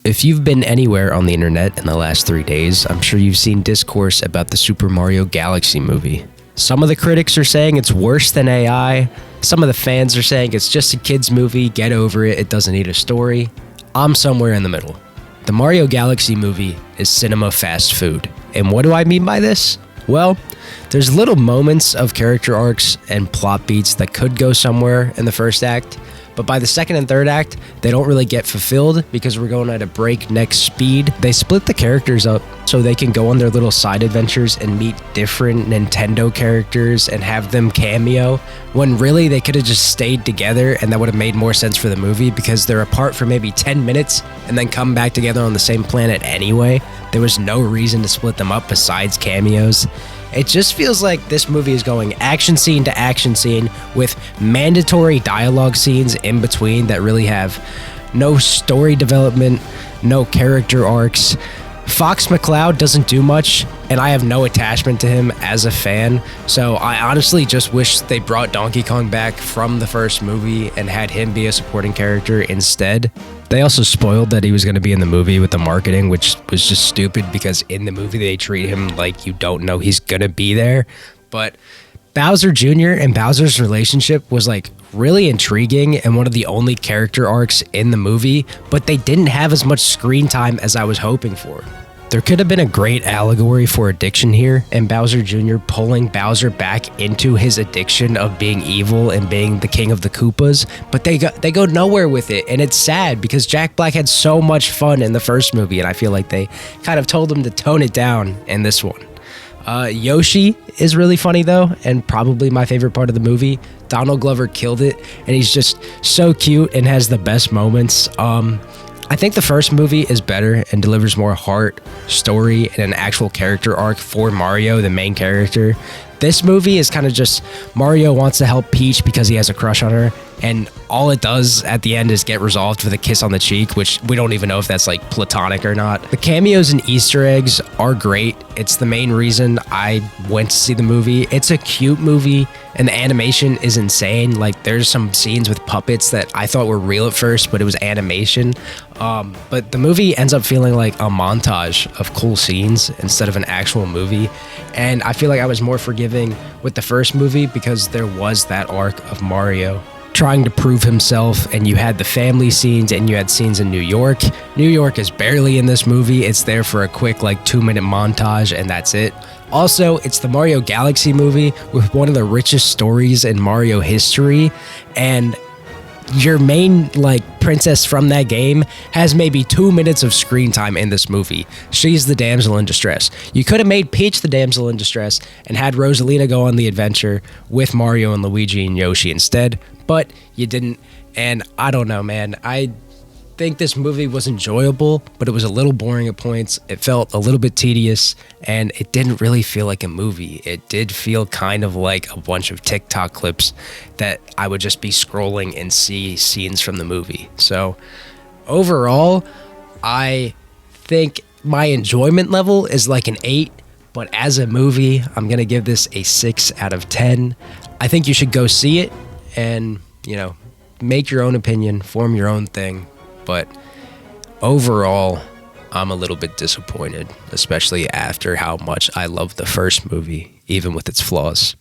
If you've been anywhere on the internet in the last 3 days, I'm sure you've seen discourse about the Super Mario Galaxy movie. Some of the critics are saying it's worse than AI. Some of the fans are saying it's just a kid's movie, get over it, it doesn't need a story. I'm somewhere in the middle. The Mario Galaxy movie is cinema fast food. And what do I mean by this? Well, there's little moments of character arcs and plot beats that could go somewhere in the first act, but by the second and third act, they don't really get fulfilled because we're going at a breakneck speed. They split the characters up so they can go on their little side adventures and meet different Nintendo characters and have them cameo, when really they could have just stayed together and that would have made more sense for the movie because they're apart for maybe 10 minutes and then come back together on the same planet anyway. There was no reason to split them up besides cameos. It just feels like this movie is going action scene to action scene with mandatory dialogue scenes in between that really have no story development, no character arcs. Fox McCloud doesn't do much, and I have no attachment to him as a fan, so I honestly just wish they brought Donkey Kong back from the first movie and had him be a supporting character instead. They also spoiled that he was going to be in the movie with the marketing, which was just stupid because in the movie they treat him like you don't know he's going to be there. But Bowser Jr. and Bowser's relationship was like really intriguing and one of the only character arcs in the movie, but they didn't have as much screen time as I was hoping for. There could have been a great allegory for addiction here, and Bowser Jr. pulling Bowser back into his addiction of being evil and being the king of the Koopas, but they go nowhere with it, and it's sad because Jack Black had so much fun in the first movie, and I feel like they kind of told him to tone it down in this one. Yoshi is really funny though, and probably my favorite part of the movie. Donald Glover killed it, and he's just so cute and has the best moments. I think the first movie is better and delivers more heart, story, and an actual character arc for Mario, the main character. This movie is kind of just Mario wants to help Peach because he has a crush on her, and all it does at the end is get resolved with a kiss on the cheek, which we don't even know if that's like platonic or not. The cameos and Easter eggs are great. It's the main reason I went to see the movie. It's a cute movie, and the animation is insane. Like, there's some scenes with puppets that I thought were real at first, but it was animation. But the movie ends up feeling like a montage of cool scenes instead of an actual movie. And I feel like I was more forgiving with the first movie because there was that arc of Mario trying to prove himself, and you had the family scenes and you had scenes in New York. New York is barely in this movie. It's there for a quick like 2-minute montage and that's it. Also, it's the Mario Galaxy movie with one of the richest stories in Mario history, and your main like princess from that game has maybe 2 minutes of screen time in this movie. She's the damsel in distress. You could have made Peach the damsel in distress and had Rosalina go on the adventure with Mario and Luigi and Yoshi instead, but you didn't. And I don't know, man. I think this movie was enjoyable, but it was a little boring at points. It felt a little bit tedious, and it didn't really feel like a movie. It did feel kind of like a bunch of TikTok clips that I would just be scrolling and see scenes from the movie. So overall, I think my enjoyment level is like an 8, but as a movie, I'm going to give this a 6 out of 10. I think you should go see it and, make your own opinion, form your own thing. But overall, I'm a little bit disappointed, especially after how much I love the first movie, even with its flaws.